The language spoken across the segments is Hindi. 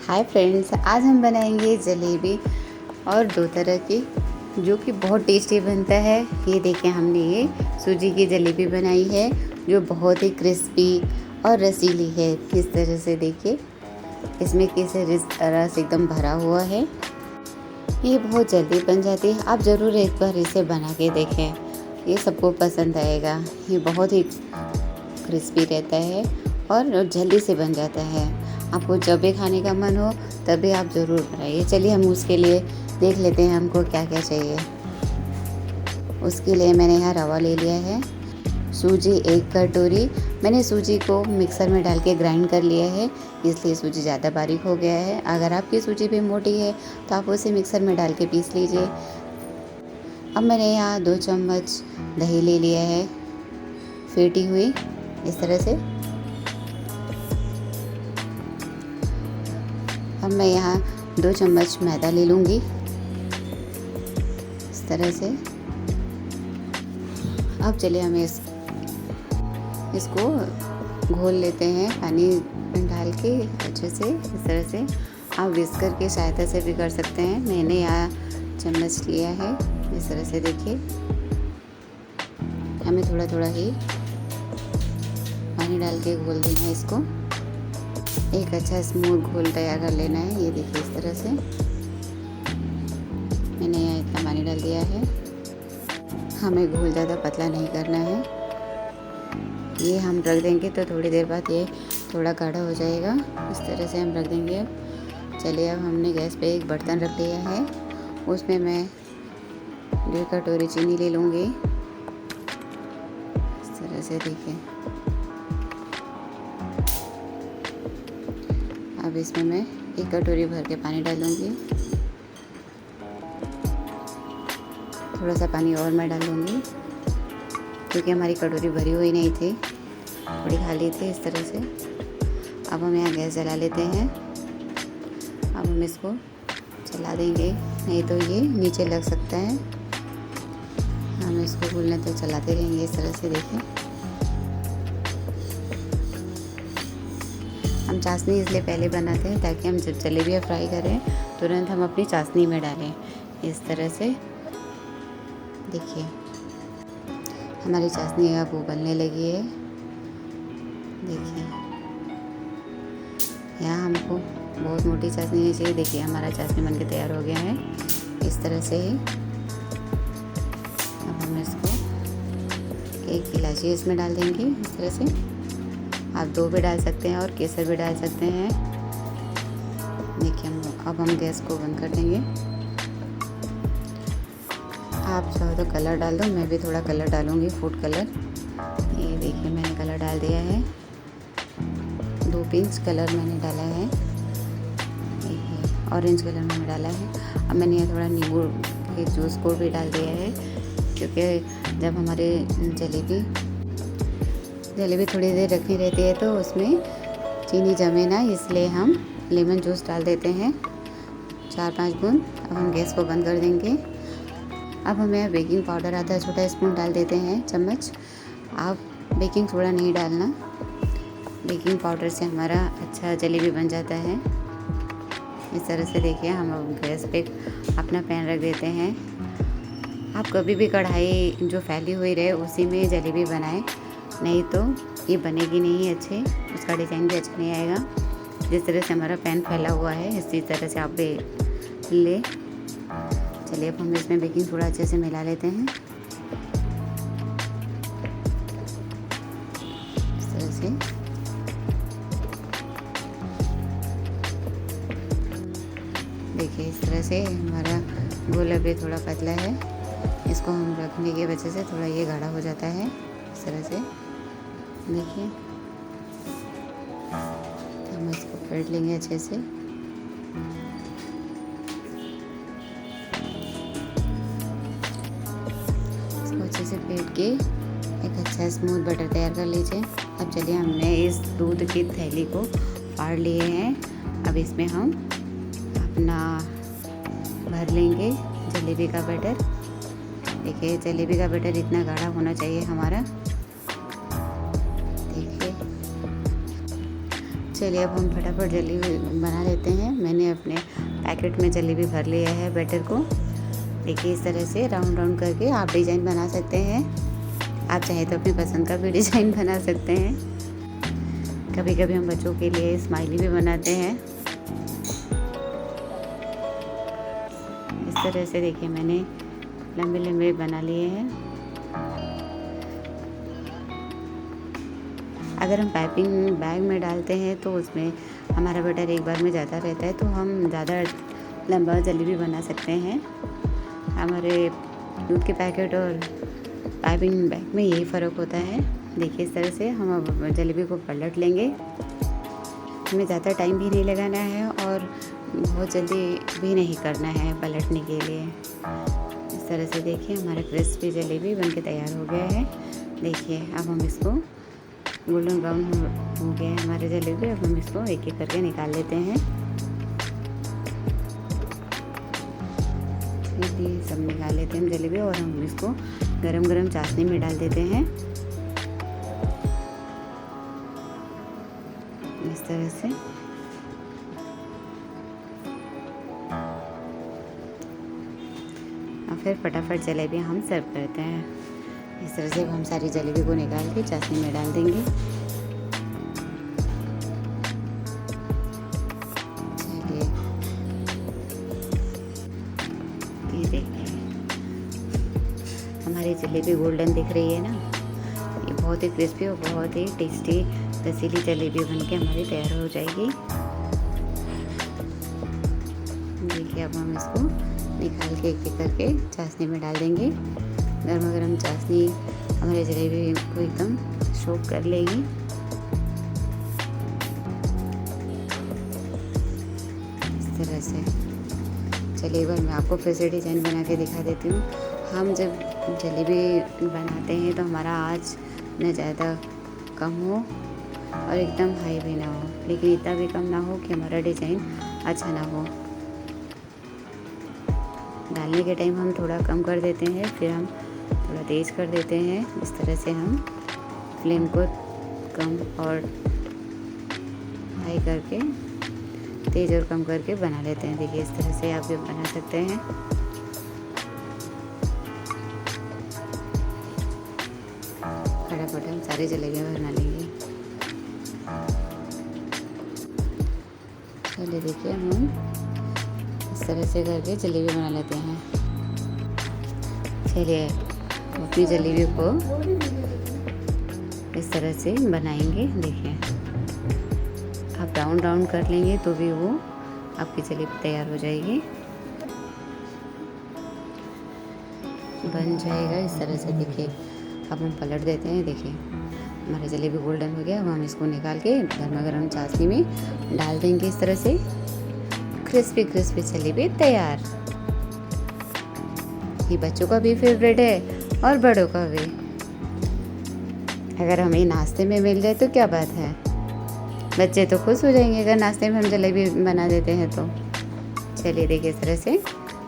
हाय फ्रेंड्स, आज हम बनाएंगे जलेबी और दो तरह की, जो कि बहुत टेस्टी बनता है। ये देखिए, हमने ये सूजी की जलेबी बनाई है जो बहुत ही क्रिस्पी और रसीली है। इस तरह से देखिए, इसमें केसर रस एकदम भरा हुआ है। ये बहुत जल्दी बन जाती है। आप ज़रूर एक बार इसे बना के देखें, ये सबको पसंद आएगा। ये बहुत ही क्रिस्पी रहता है और जल्दी से बन जाता है। आपको जब भी खाने का मन हो तभी आप ज़रूर बनाइए। चलिए हम उसके लिए देख लेते हैं हमको क्या क्या चाहिए। उसके लिए मैंने यहाँ रवा ले लिया है, सूजी 1 कटोरी। मैंने सूजी को मिक्सर में डाल के ग्राइंड कर लिया है, इसलिए सूजी ज़्यादा बारीक हो गया है। अगर आपकी सूजी भी मोटी है तो आप उसे मिक्सर में डाल के पीस लीजिए। अब मैंने यहाँ 2 चम्मच दही ले लिया है, फेंटी हुई इस तरह से। अब मैं यहाँ 2 चम्मच मैदा ले लूँगी इस तरह से। अब चलिए हमें इसको घोल लेते हैं पानी डाल के अच्छे से इस तरह से। आप विस्कर की सहायता से भी कर सकते हैं। मैंने यहाँ चम्मच लिया है इस तरह से। देखिए, हमें थोड़ा थोड़ा ही पानी डाल के घोल देना है इसको। एक अच्छा स्मूथ घोल तैयार कर लेना है। ये देखिए इस तरह से मैंने यहाँ इतना पानी डाल दिया है। हमें घोल ज़्यादा पतला नहीं करना है। ये हम रख देंगे तो थोड़ी देर बाद ये थोड़ा गाढ़ा हो जाएगा। इस तरह से हम रख देंगे। चलिए, अब हमने गैस पे एक बर्तन रख लिया है, उसमें मैं 1.5 कटोरी चीनी ले लूँगी इस तरह से। देखिए, अब इसमें मैं 1 कटोरी भर के पानी डालूँगी। थोड़ा सा पानी और मैं डालूँगी क्योंकि हमारी कटोरी भरी हुई नहीं थी, थोड़ी खाली थी इस तरह से। अब हम यहाँ गैस जला लेते हैं। अब हम इसको चला देंगे, नहीं तो ये नीचे लग सकता है। हम इसको भूलने तक चलाते रहेंगे इस तरह से। देखिए, हम चाशनी इसलिए पहले बनाते हैं ताकि हम जब जलेबियाँ फ्राई करें तुरंत हम अपनी चाशनी में डालें इस तरह से। देखिए, हमारी चाशनी अब उबलने लगी है। देखिए, यहाँ हमको बहुत मोटी चाशनी नहीं चाहिए। देखिए, हमारा चाशनी बनके तैयार हो गया है इस तरह से ही। अब हम इसको 1 इलायची इसमें डाल देंगे इस तरह से। आप 2 भी डाल सकते हैं और केसर भी डाल सकते हैं। देखिए, अब हम गैस को बंद कर देंगे। आप चाहो तो कलर डाल दो, मैं भी थोड़ा कलर डालूँगी, फूड कलर। ये देखिए, मैंने कलर डाल दिया है। 2 पिंच कलर मैंने डाला है, ऑरेंज कलर मैंने डाला है। अब मैंने यहाँ थोड़ा नींबू के जूस को भी डाल दिया है, क्योंकि जब हमारे जलेबी थोड़ी देर रखनी रहती है तो उसमें चीनी जमे ना, इसलिए हम लेमन जूस डाल देते हैं 4-5 बूंद। अब हम गैस को बंद कर देंगे। अब हमें बेकिंग पाउडर आधा छोटा स्पून डाल देते हैं, चम्मच। आप बेकिंग सोडा नहीं डालना, बेकिंग पाउडर से हमारा अच्छा जलेबी बन जाता है इस तरह से। देखिए, हम अब गैस पे अपना पैन रख देते हैं। आप कभी भी कढ़ाई जो फैली हुई रहे उसी में जलेबी बनाएं, नहीं तो ये बनेगी नहीं अच्छे, उसका डिज़ाइन भी अच्छा नहीं आएगा। जिस तरह से हमारा पैन फैला हुआ है इसी तरह से आप भी ले। चलिए, अब हम इसमें बेकिंग सोडा अच्छे से मिला लेते हैं इस तरह से। देखिए, इस तरह से हमारा गोला भी थोड़ा पतला है। इसको हम रखने की वजह से थोड़ा ये गाढ़ा हो जाता है इस तरह से। देखिए, हम इसको फेंट लेंगे अच्छे से। इसको अच्छे से फेंट के एक अच्छा स्मूथ बटर तैयार कर लीजिए। अब चलिए, हमने इस दूध की थैली को फाड़ लिए हैं। अब इसमें हम अपना भर लेंगे जलेबी का बैटर। देखिए, जलेबी का बैटर इतना गाढ़ा होना चाहिए हमारा। देखिए, चलिए अब हम फटाफट जलेबी बना लेते हैं। मैंने अपने पैकेट में जलेबी भर लिया है बैटर को। देखिए इस तरह से राउंड राउंड करके आप डिज़ाइन बना सकते हैं। आप चाहे तो अपनी पसंद का भी डिज़ाइन बना सकते हैं। कभी कभी हम बच्चों के लिए स्माइली भी बनाते हैं। इस तरह से देखिए मैंने लंबे लंबे बना लिए हैं। अगर हम पाइपिंग बैग में डालते हैं तो उसमें हमारा बटर एक बार में ज़्यादा रहता है, तो हम ज़्यादा लंबा जलेबी बना सकते हैं। हमारे दूध के पैकेट और पाइपिंग बैग में यही फ़र्क होता है। देखिए इस तरह से हम अब जलेबी को पलट लेंगे। हमें ज़्यादा टाइम भी नहीं लगाना है और बहुत जल्दी भी नहीं करना है पलटने के लिए। इस तरह से देखिए हमारा क्रिस्पी जलेबी बनके तैयार हो गया है। देखिए अब हम इसको गोल्डन ब्राउन हो गया है हमारे जलेबी। अब हम इसको एक एक करके निकाल लेते हैं। ये सब निकाल लेते हैं हम जलेबी और हम इसको गरम गरम चाशनी में डाल देते हैं। इस तरह से और फिर फटाफट जलेबी हम सर्व करते हैं। इस तरह से हम सारी जलेबी को निकाल के चाशनी में डाल देंगे। चलिए ये देखिए हमारी जलेबी गोल्डन दिख रही है ना। ये बहुत ही क्रिस्पी और बहुत ही टेस्टी रसीली जलेबी बनके हमारी तैयार हो जाएगी। देखिए अब हम इसको निकाल के एक एक करके चाशनी में डाल देंगे। गर्मा गर्म चाशनी हमारे जलेबी को एकदम सोक कर लेगी। इस तरह से चलिए एक बार मैं आपको फिर से डिज़ाइन बना के दिखा देती हूँ। हम जब जलेबी बनाते हैं तो हमारा आँच न ज़्यादा कम हो और एकदम हाई भी ना हो, लेकिन इतना भी कम ना हो कि हमारा डिज़ाइन अच्छा ना हो। डालने के टाइम हम थोड़ा कम कर देते हैं, फिर हम थोड़ा तेज़ कर देते हैं। इस तरह से हम फ्लेम को कम और हाई करके तेज़ और कम करके बना लेते हैं। देखिए इस तरह से आप भी बना सकते हैं। फटाफट हम सारी जलेबियाँ बना लेंगे। चलिए देखिए हम इस तरह से करके जलेबी बना लेते हैं। चलिए अपनी जलेबी को इस तरह से बनाएंगे। देखिए आप राउंड राउंड कर लेंगे तो भी वो आपकी जलेबी तैयार हो जाएगी, बन जाएगा इस तरह से। देखिए अब हम पलट देते हैं। देखिए हमारा जलेबी गोल्डन हो गया। अब हम इसको निकाल के गर्मा गर्म चाशनी में डाल देंगे। इस तरह से क्रिस्पी क्रिस्पी जलेबी तैयार। ये बच्चों का भी फेवरेट है और बड़ों का भी। अगर हमें नाश्ते में मिल जाए तो क्या बात है, बच्चे तो खुश हो जाएंगे अगर नाश्ते में हम जलेबी बना देते हैं तो। चलिए देखिए इस तरह से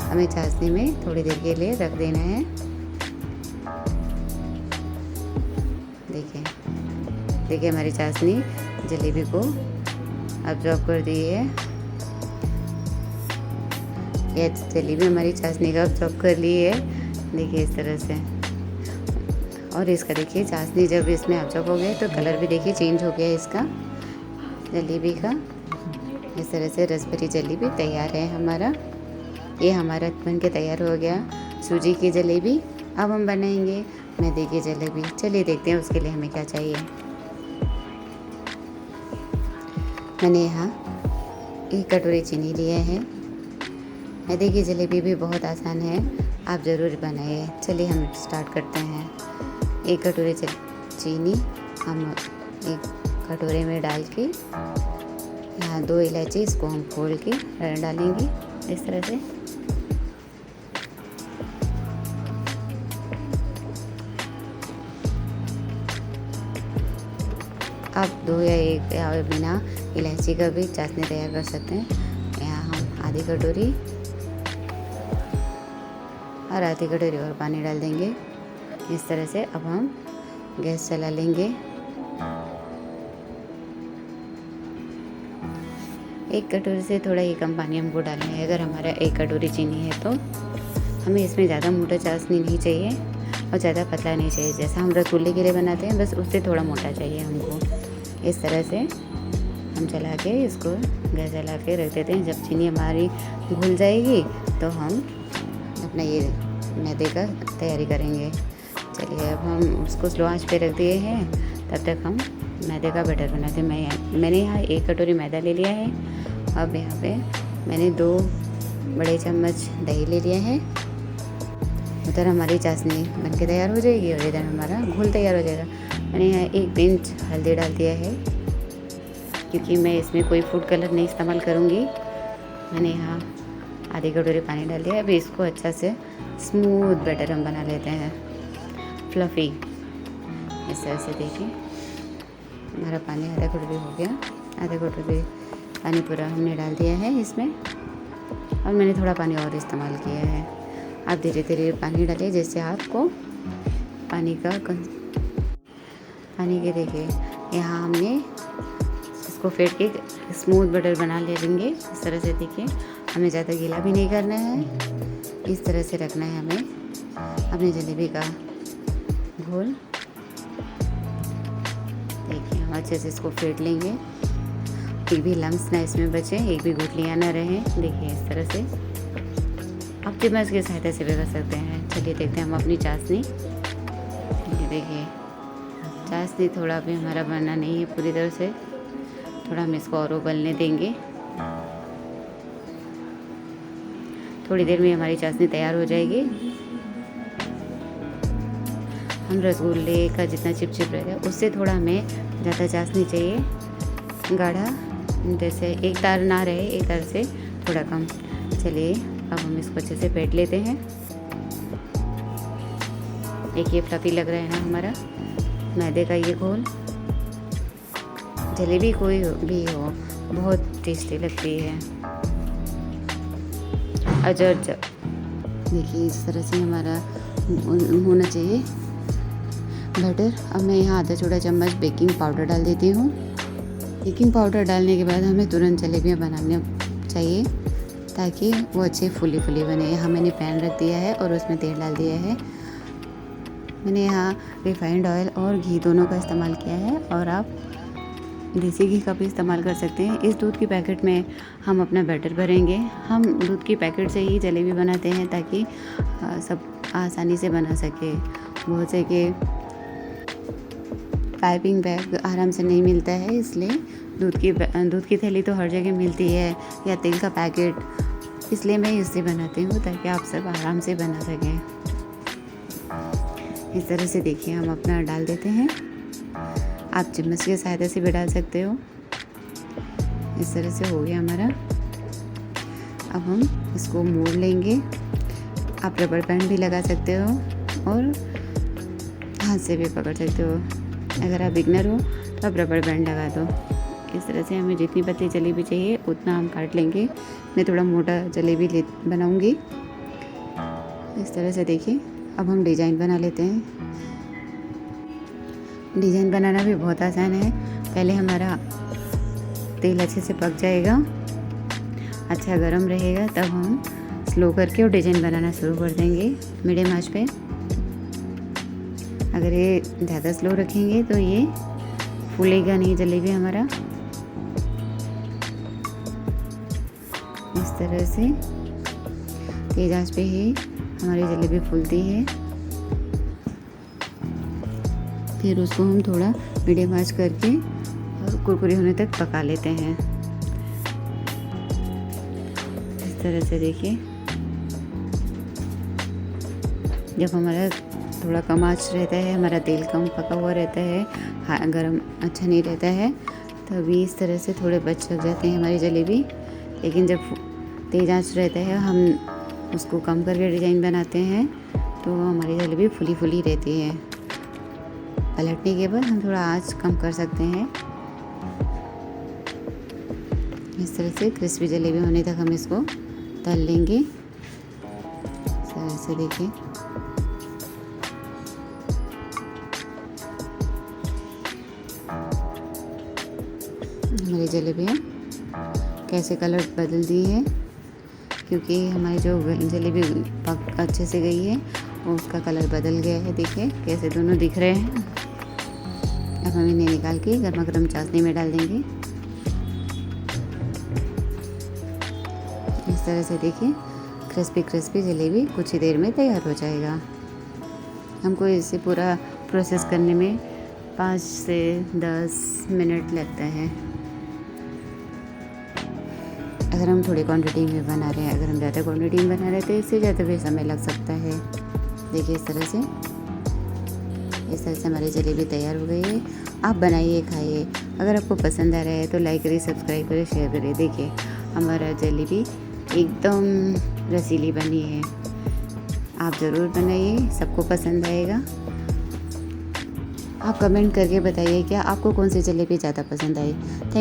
हमें चाशनी में थोड़ी देर के लिए रख देना है। देखिए हमारी चाशनी जलेबी को अब्जॉर्ब कर दी है। ये जलेबी हमारी चाशनी का अब्जॉर्ब कर ली है। देखिए इस तरह से। और इसका देखिए चाशनी जब इसमें अब्जॉर्ब हो गया तो कलर भी देखिए चेंज हो गया इसका जलेबी का। इस तरह से रसभरी जलेबी तैयार है हमारा। ये हमारा बन के तैयार हो गया सूजी की जलेबी। अब हम बनाएंगे मैदे की जलेबी। चलिए देखते हैं उसके लिए हमें क्या चाहिए। मैंने यहाँ 1 कटोरी चीनी लिया है। मैदे की जलेबी भी बहुत आसान है, आप ज़रूर बनाइए। चलिए हम स्टार्ट करते हैं। 1 कटोरी चीनी हम 1 कटोरे में डाल के यहाँ 2 इलायची इसको हम खोल के डालेंगे इस तरह से। आप 2 या 1 या बिना इलायची का भी चाशनी तैयार कर सकते हैं। यहाँ हम आधी कटोरी और आधी कटोरी और पानी डाल देंगे इस तरह से। अब हम गैस चला लेंगे। 1 कटोरी से थोड़ा ही कम पानी हमको डालना है। अगर हमारा 1 कटोरी चीनी है तो हमें इसमें ज़्यादा मोटा चाशनी नहीं चाहिए और ज़्यादा पतला नहीं चाहिए। जैसा हम रसगुल्ले के लिए बनाते हैं बस उससे थोड़ा मोटा चाहिए हमको। इस तरह से हम चला के इसको गैस जला के रख देते हैं। जब चीनी हमारी घुल जाएगी तो हम अपना ये मैदे का तैयारी करेंगे। चलिए अब हम उसको स्लो आंच पे रख दिए हैं, तब तक हम मैदे का बैटर बनाते हैं। मैंने यहाँ 1 कटोरी मैदा ले लिया है। अब यहाँ पे मैंने 2 बड़े चम्मच दही ले लिया है। उधर हमारी चाशनी बन के तैयार हो जाएगी और इधर हमारा घोल तैयार हो जाएगा। मैंने यहाँ 1 पिंच हल्दी डाल दिया है, क्योंकि मैं इसमें कोई फूड कलर नहीं इस्तेमाल करूँगी। मैंने यहाँ आधी कटोरी पानी डाल दिया है। अभी इसको अच्छा से स्मूथ बैटर हम बना लेते हैं, फ्लफ़ी। इस तरह से देखिए हमारा पानी आधा कटोरी हो गया। आधा कटोरी पानी पूरा हमने डाल दिया है इसमें, और मैंने थोड़ा पानी और इस्तेमाल किया है। आप धीरे धीरे पानी डालिए, जैसे आपको पानी के देखिए यहाँ हमने इसको फेंट के स्मूथ बटर बना लेंगे। इस तरह से देखिए, हमें ज़्यादा गीला भी नहीं करना है। इस तरह से रखना है हमें अपनी जलेबी का घोल। देखिए हम अच्छे से इसको फेंट लेंगे, एक भी लम्स ना इसमें बचे, एक भी गुठलियाँ ना रहें। देखिए इस तरह से आप चम्मच की सहायता से भी कर सकते हैं। चलिए देखते हैं हम अपनी चाशनी। ये देखिए चाशनी थोड़ा भी हमारा बनना नहीं है पूरी तरह से, थोड़ा हम इसको और उबलने देंगे। थोड़ी देर में हमारी चाशनी तैयार हो जाएगी। हम रसगुल्ले का जितना चिपचिप रहता है उससे थोड़ा हमें ज़्यादा चाशनी चाहिए, गाढ़ा, जैसे एक तार ना रहे, एक तार से थोड़ा कम। चलिए अब हम इसको अच्छे से फेंट लेते हैं। देखिए फ्लफी लग रहा है ना हमारा मैदे का ये घोल। जलेबी कोई भी हो बहुत टेस्टी लगती है। देखिए इस तरह से हमारा होना चाहिए बैटर। अब मैं यहाँ आधा छोटा चम्मच बेकिंग पाउडर डाल देती हूँ। बेकिंग पाउडर डालने के बाद हमें तुरंत जलेबियाँ बनाने चाहिए, ताकि वो अच्छे फूली बने। यहाँ मैंने पैन रख दिया है और उसमें तेल डाल दिया है। मैंने यहाँ रिफाइंड ऑयल और घी दोनों का इस्तेमाल किया है, और आप देसी घी का भी इस्तेमाल कर सकते हैं। इस दूध की पैकेट में हम अपना बैटर भरेंगे। हम दूध की पैकेट से ही जलेबी बनाते हैं, ताकि सब आसानी से बना सके। बहुत से के पाइपिंग बैग आराम से नहीं मिलता है, इसलिए दूध की थैली तो हर जगह मिलती है, या तेल का पैकेट, इसलिए मैं इससे बनाती हूँ ताकि आप सब आराम से बना सकें। इस तरह से देखिए हम अपना डाल देते हैं। आप चम्मच की सहायता से भी डाल सकते हो। इस तरह से हो गया हमारा। अब हम इसको मोड़ लेंगे। आप रबर बैंड भी लगा सकते हो और हाथ से भी पकड़ सकते हो। अगर आप बिगनर हो तो आप रबर बैंड लगा दो। इस तरह से हमें जितनी पतली जलेबी चाहिए उतना हम काट लेंगे। मैं थोड़ा मोटा जलेबी बनाऊंगी। इस तरह से देखिए अब हम डिज़ाइन बना लेते हैं। डिज़ाइन बनाना भी बहुत आसान है। पहले हमारा तेल अच्छे से पक जाएगा, अच्छा गरम रहेगा, तब हम स्लो करके और डिज़ाइन बनाना शुरू कर देंगे मीडियम आंच पे। अगर ये ज़्यादा स्लो रखेंगे तो ये फूलेगा नहीं जलेबी हमारा। इस तरह से तेज आंच पे ही हमारी जलेबी फूलती है। फिर उसको हम थोड़ा मीडियम आंच करके और कुरकुरी होने तक पका लेते हैं। इस तरह से देखिए, जब हमारा थोड़ा कम आंच रहता है, हमारा तेल कम पका हुआ रहता है, गरम अच्छा नहीं रहता है, तभी इस तरह से थोड़े बच लग जाते हैं हमारी जलेबी। लेकिन जब तेज़ आंच रहता है, हम उसको कम करके डिज़ाइन बनाते हैं, तो हमारी जलेबी फुली रहती है। पलटने के बाद हम थोड़ा आंच कम कर सकते हैं। इस तरह से क्रिस्पी जलेबी होने तक हम इसको तल लेंगे। इस तरह से देखिए हमारी जलेबियाँ कैसे कलर बदल दिए हैं, क्योंकि हमारी जो जलेबी पक अच्छे से गई है वो उसका कलर बदल गया है। देखिए कैसे दोनों दिख रहे हैं। अब हम इन्हें निकाल के गर्मा गर्म चाशनी में डाल देंगे। इस तरह से देखिए क्रिस्पी क्रिस्पी जलेबी कुछ ही देर में तैयार हो जाएगा। हमको इसे पूरा प्रोसेस करने में 5 से 10 मिनट लगता है। अगर हम थोड़ी क्वांटिटी में बना रहे हैं, अगर हम ज़्यादा क्वांटिटी में बना रहे हैं तो इससे ज़्यादा भी समय लग सकता है। देखिए इस तरह से हमारी जलेबी तैयार हो गई है। आप बनाइए, खाइए। अगर आपको पसंद आ रहा है तो लाइक करिए, सब्सक्राइब करिए, शेयर करिए। देखिए हमारा जलेबी एकदम रसीली बनी है। आप ज़रूर बनाइए, सबको पसंद आएगा। आप कमेंट करके बताइए क्या आपको कौन सी जलेबी ज़्यादा पसंद आई। थैंक